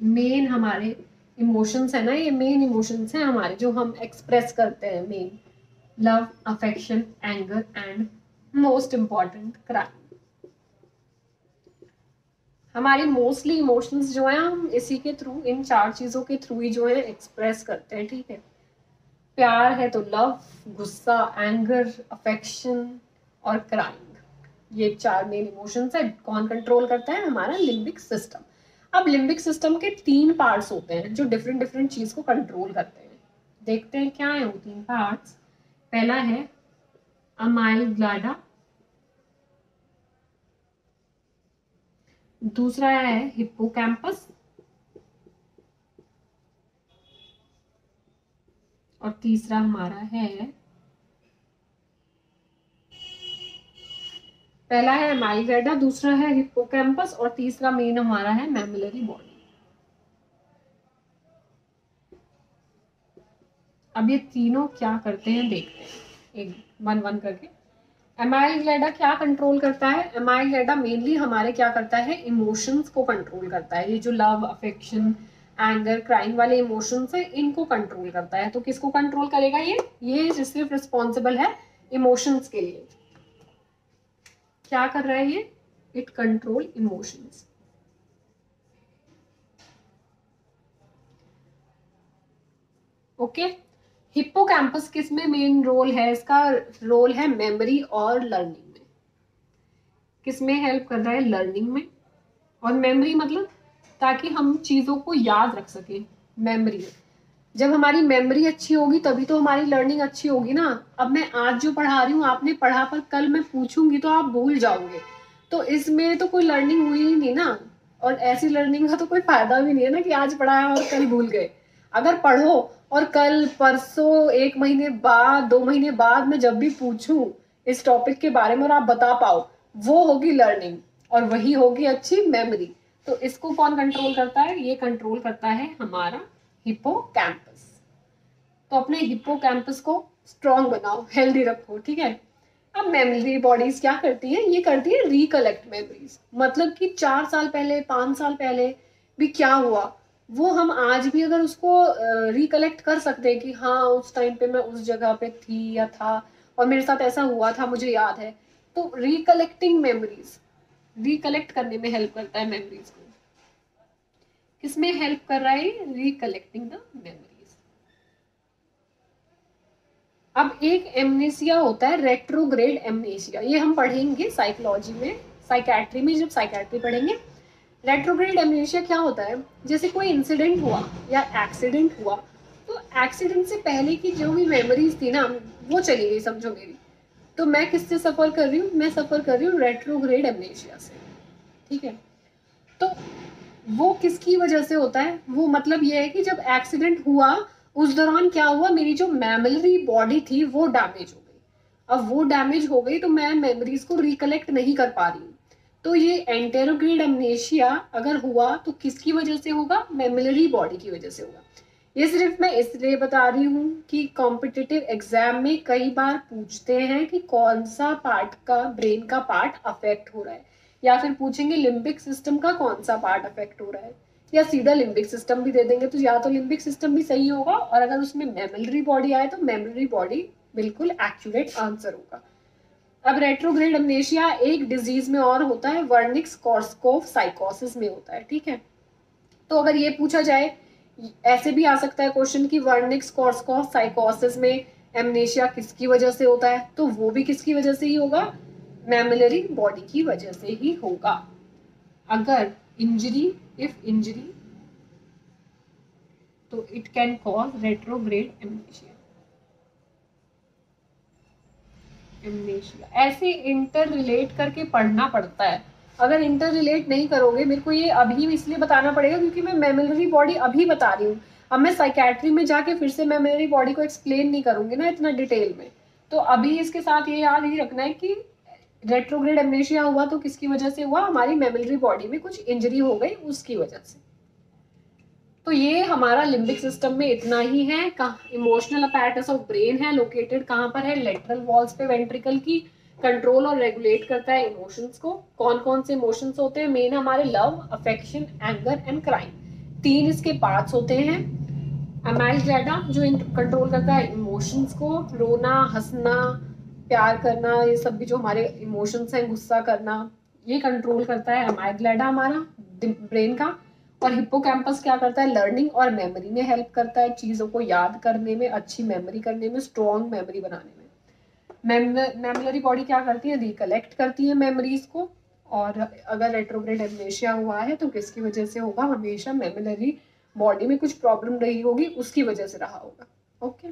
A: मेन हमारे इमोशंस है ना, ये मेन इमोशंस हैं हमारे जो हम एक्सप्रेस करते हैं, main love, affection, anger and most important crime. हमारी मोस्टली इमोशंस जो है हम इसी के थ्रू, इन चार चीजों के थ्रू ही जो है एक्सप्रेस करते हैं, ठीक है। प्यार है तो लव, गुस्सा, एंगर, अफेक्शन और क्राइम, ये चार मेन इमोशंस है। कौन कंट्रोल करता है, हमारा लिम्बिक सिस्टम। अब लिम्बिक सिस्टम के तीन पार्ट्स होते हैं जो डिफरेंट डिफरेंट चीज को कंट्रोल करते हैं। देखते हैं क्या है वो तीन पार्ट्स। पहला है अमाइलग्लाडा, दूसरा है हिप्पोकैम्पस और तीसरा हमारा है, पहला है अमाइलग्लाडा, दूसरा है हिप्पोकैम्पस और तीसरा मेन हमारा है मैमिलरी बॉडी। अब ये तीनों क्या करते हैं देखते हैं एक वन वन करके। एमाइलग्लाडा क्या कंट्रोल करता है, एमाइलग्लाडा मेनली हमारे क्या करता है, इमोशंस को कंट्रोल करता है। ये जो लव, अफेक्शन, एंगर, क्राइम वाले इमोशंस है इनको कंट्रोल करता है। तो किसको कंट्रोल करेगा ये सिर्फ रिस्पॉन्सिबल है इमोशंस के लिए। क्या कर रहा है ये, it control emotions. Okay, hippocampus किस में मेन रोल है, इसका रोल है मेमोरी और लर्निंग में। किस में हेल्प कर रहा है, लर्निंग में। और मेमोरी मतलब ताकि हम चीजों को याद रख सके, मेमोरी। जब हमारी मेमोरी अच्छी होगी तभी तो हमारी लर्निंग अच्छी होगी ना। अब मैं आज जो पढ़ा रही हूँ आपने पढ़ा, पर कल मैं पूछूंगी तो आप भूल जाओगे, तो इसमें तो कोई लर्निंग हुई ही नहीं ना। और ऐसी लर्निंग का तो कोई फायदा भी नहीं है ना कि आज पढ़ाया और कल भूल गए। अगर पढ़ो और कल, परसों, एक महीने बाद, 2 महीने बाद मैं जब भी पूछूं इस टॉपिक के बारे में और आप बता पाओ, वो होगी लर्निंग और वही होगी अच्छी मेमोरी। तो इसको कौन कंट्रोल करता है, ये कंट्रोल करता है हमारा हिप्पोकैम्पस। तो अपने हिप्पोकैम्पस को स्ट्रॉन्ग बनाओ, हेल्दी रखो, ठीक है। अब मेमोरी बॉडीज क्या करती है, ये करती है रिकलेक्ट मेमोरीज, मतलब कि 4 साल पहले 5 साल पहले भी क्या हुआ वो हम आज भी अगर उसको रिकलेक्ट कर सकते हैं कि हाँ उस टाइम पे मैं उस जगह पे थी या था और मेरे साथ ऐसा हुआ था, मुझे याद है। तो रिकलेक्टिंग मेमोरीज, रिकलेक्ट करने में हेल्प करता है मेमोरीज को। किसमें हेल्प कर रहा है, रिकलेक्टिंग द मेमोरीज। अब एक एमनेसिया होता है रेट्रोग्रेड एमनेसिया, ये हम पढ़ेंगे साइकोलॉजी में, साइकेट्री में, जब साइकेट्री पढ़ेंगे। रेट्रोग्रेड एमनेसिया क्या होता है, जैसे कोई इंसिडेंट हुआ या एक्सीडेंट हुआ, तो एक्सीडेंट से पहले की जो भी मेमोरीज थी ना वो चली गई, समझो मेरी। तो मैं किससे सफर कर रही हूँ, मैं सफर कर रही हूँ रेट्रोग्रेड एमनेसिया से, ठीक है। तो वो किसकी वजह से होता है, वो मतलब ये है कि जब एक्सीडेंट हुआ उस दौरान क्या हुआ, मेरी जो मेमोरी बॉडी थी वो डैमेज हो गई। अब वो डैमेज हो गई तो मैं मेमोरीज को रिकलेक्ट नहीं कर पा रही हूँ। तो ये एंटेरोग्रेड एमनेशिया अगर हुआ तो किसकी वजह से होगा, मेमोरी बॉडी की वजह से होगा। ये सिर्फ मैं इसलिए बता रही हूँ कि कॉम्पिटिटिव एग्जाम में कई बार पूछते हैं कि कौन सा पार्ट का, ब्रेन का पार्ट अफेक्ट हो रहा है, या फिर पूछेंगे लिम्बिक सिस्टम का कौन सा पार्ट अफेक्ट हो रहा है, या सीधा लिम्बिक सिस्टम भी दे देंगे। तो या तो लिम्बिक सिस्टम भी सही होगा, और अगर उसमें मेमोरी बॉडी आए तो मेमोरी बॉडी बिल्कुल एक्यूरेट आंसर होगा। अब रेट्रोग्रेड अमनेशिया एक डिजीज में और होता है, वर्निक्स कॉर्सकोफ साइकोसिस में होता है, ठीक है। तो अगर ये पूछा जाए, ऐसे भी आ सकता है क्वेश्चन कि वर्निक्स कॉर्सकोफ साइकोसिस में एमनेशिया किसकी वजह से होता है, तो वो भी किसकी वजह से ही होगा, मेमोरी बॉडी की वजह से ही होगा। अगर इंजरी, इफ इंजरी, तो it can cause retrograde amnesia. ऐसे इंटर रिलेट करके पढ़ना पड़ता है, अगर इंटर रिलेट नहीं करोगे, मेरे को ये अभी इसलिए बताना पड़ेगा क्योंकि मैं मेमोरी बॉडी अभी बता रही हूँ। अब मैं साइकेट्री में जाके फिर से मेमोरी बॉडी को एक्सप्लेन नहीं करूंगी ना इतना डिटेल में। तो अभी इसके साथ ये याद ही रखना है कि रेट्रोग्रेड एमनेशिया हुआ तो किसकी वजह से हुआ, हमारी मेमोरी बॉडी में कुछ इंजरी हो गई उसकी वजह से। तो ये हमारा लिम्बिक सिस्टम में इतना ही है। इमोशनल अपैरेटस ऑफ ब्रेन है, लोकेटेड कहाँ पर है, लेटरल वॉल्स पे वेंट्रिकल की, कंट्रोल और रेगुलेट करता है इमोशंस को। कौन कौन से इमोशंस होते हैं, मेन हमारे love, affection, anger and crime, 3 इसके पार्ट्स होते हैं। अमाइग्डाला जो कंट्रोल करता है इमोशंस को, रोना, हंसना, प्यार करना, ये सब भी जो हमारे इमोशंस हैं, गुस्सा करना, ये कंट्रोल करता है अमाइग्डाला हमारा ब्रेन का। और हिप्पोकैम्पस क्या करता है, लर्निंग और मेमोरी में हेल्प करता है, चीजों को याद करने में, अच्छी मेमोरी करने में, स्ट्रॉन्ग मेमोरी बनाने में। मेमोरी बॉडी क्या करती है, रिकलेक्ट करती है मेमोरीज को। और अगर रेट्रोग्रेड एमनेशिया हुआ है तो किसकी वजह से होगा, हमेशा मेमोरी बॉडी में कुछ प्रॉब्लम रही होगी उसकी वजह से रहा होगा। ओके,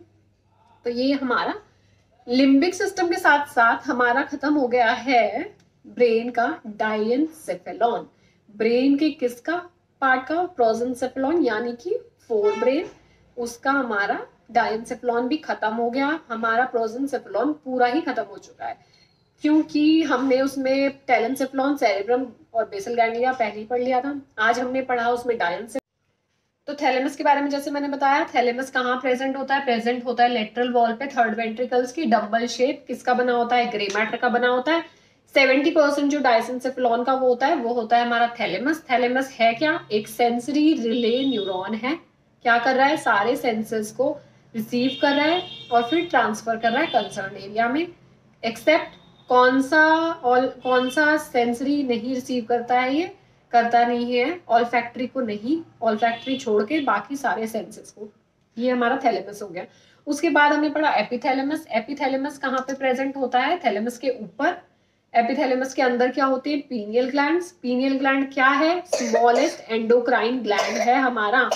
A: तो ये हमारा लिम्बिक सिस्टम के साथ साथ हमारा खत्म हो गया है ब्रेन का डायनसेफेलॉन। ब्रेन के किसका पार्ट का, प्रोजेंसेफेलॉन यानी कि फोर ब्रेन, उसका हमारा डायनसेफेलॉन भी खत्म हो गया। हमारा प्रोजेंसेफेलॉन पूरा ही खत्म हो चुका है क्योंकि हमने उसमें टेलेंसेफेलॉन, सेरेब्रम और बेसल गैंग्लिया पहले ही पढ़ लिया था। आज हमने पढ़ा उसमें डायनसेफेलॉन। तो थैलेमस के बारे में जैसे मैंने बताया, थैलेमस कहाँ प्रेजेंट होता है, प्रेजेंट होता है लेटरल वॉल पे, थर्ड वेंट्रिकल्स की, डबल शेप, किसका बना होता है, ग्रे मैटर का बना होता है। 70% जो डायसेंसेफेलॉन का वो होता है हमारा थैलेमस। थैलेमस है क्या, एक सेंसरी रिले न्यूरॉन है, क्या कर रहा है, सारे सेंसर्स को रिसीव कर रहा है और फिर ट्रांसफर कर रहा है कंसर्न एरिया में। एक्सेप्ट कौन सा सेंसरी नहीं रिसीव करता है, ये करता नहीं है, ऑल्फैक्टरी को नहीं, ऑल्फैक्टरी छोड़ के बाकी सारे सेंसेस को। ये हमारा थैलेमस हो गया। उसके बाद हमने पढ़ा एपिथैलेमस। एपिथैलेमस कहाँ पे प्रेजेंट होता है, थैलेमस के ऊपर। एपिथैलेमस के अंदर क्या होती है, पीनियल ग्लैंड्स। पीनियल ग्लैंड क्या है, स्मॉलेस्ट एंडोक्राइन ग्लैंड है हमारा।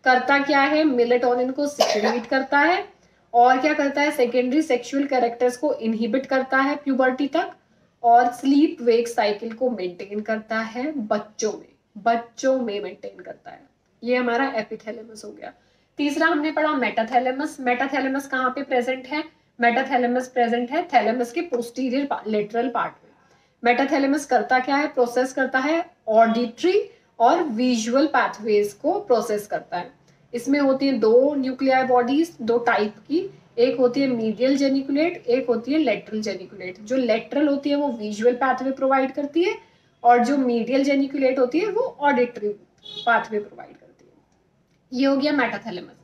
A: करता क्या है, मेलेटोनिन को सिक्रीट करता है और क्या करता है, सेकेंडरी सेक्सुअल कैरेक्टर्स को इनहिबिट करता है प्यूबर्टी तक, और स्लीप वेक साइकिल को मेंटेन करता है बच्चों में मेंटेन करता है। ये हमारा एपिथैलेमस हो गया। तीसरा हमने पढ़ा मेटाथैलेमस। मेटाथैलेमस कहाँ पे प्रेजेंट है, मेटाथैलेमस प्रेजेंट है थैलेमस के पोस्टीरियर लेटरल पार्ट में। मेटाथैलेमस करता क्या है, प्रोसेस करता है ऑडिटरी और विजुअल पैथवेज को प्रोसेस करता है। इसमें होती है दो न्यूक्लियर बॉडीज, दो टाइप की, एक होती है मीडियल जेनिकुलेट, एक होती है लेटरल जेनिकुलेट। जो लेटरल होती है वो विजुअल पाथवे प्रोवाइड करती है और जो मीडियल जेनिकुलेट होती है वो ऑडिटरी पाथवे प्रोवाइड करती है। ये हो गया मेटाथैलेमस।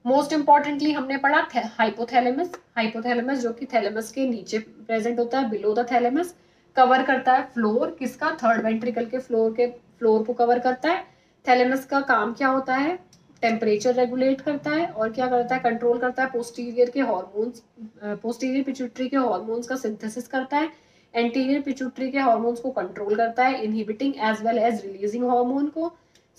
A: मोस्ट इंपॉर्टेंटली हमने पढ़ा हाइपोथैलेमस। हाइपोथैलेमस जो कि थैलेमस के नीचे प्रेजेंट होता है, बिलो द थैलेमस, कवर करता है फ्लोर किसका, थर्ड वेंट्रिकल के फ्लोर को कवर करता है। थैलेमस का काम क्या होता है, टेम्परेचर रेगुलेट करता है और क्या करता है, कंट्रोल करता है पोस्टीरियर के हॉर्मोन्स, पोस्टीरियर पिट्यूटरी के हॉर्मोन्स का सिंथेसिस करता है, एंटीरियर पिट्यूटरी के हॉर्मोन्स को कंट्रोल करता है, inhibiting as well as releasing hormone को।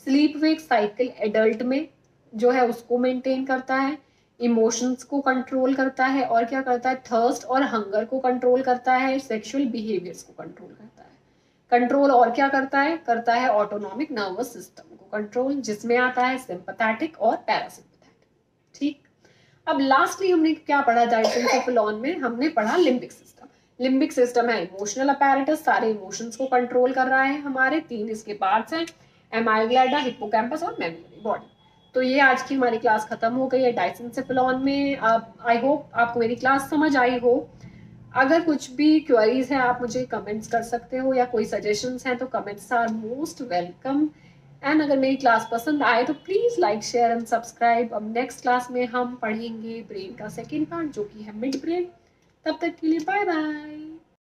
A: स्लीप वेक साइकिल एडल्ट में जो है उसको मेंटेन करता है, इमोशंस को कंट्रोल करता है और क्या करता है, थर्स्ट और हंगर को कंट्रोल करता है, सेक्सुअल बिहेवियर्स को कंट्रोल करता है। कंट्रोल और क्या करता है ऑटोनॉमिक नर्वस सिस्टम को कंट्रोल, जिसमें आता है सिंपैथेटिक और पैरासिम्पैथेटिक। ठीक, अब लास्टली हमने क्या पढ़ा डाइसेंसेफेलॉन में, हमने पढ़ा लिम्बिक सिस्टम। लिम्बिक सिस्टम है इमोशनल अपैरेटस, सारे इमोशंस को कंट्रोल कर रहा है हमारे। 3 इसके पार्ट्स हैं, एमाइग्डाला, हिप्पोकैम्पस और मेमोरी बॉडी। तो ये आज की हमारी क्लास खत्म हो गई है डाइसेंसेफेलॉन में। आई होप आपको मेरी क्लास समझ आई हो। अगर कुछ भी क्वेरीज है आप मुझे कमेंट्स कर सकते हो या कोई सजेशंस हैं तो comments are most welcome. And अगर मेरी क्लास पसंद आए तो please like share and subscribe. अब नेक्स्ट क्लास में हम पढ़ेंगे ब्रेन का सेकेंड पार्ट जो कि है मिड ब्रेन। तब तक के लिए बाय बाय।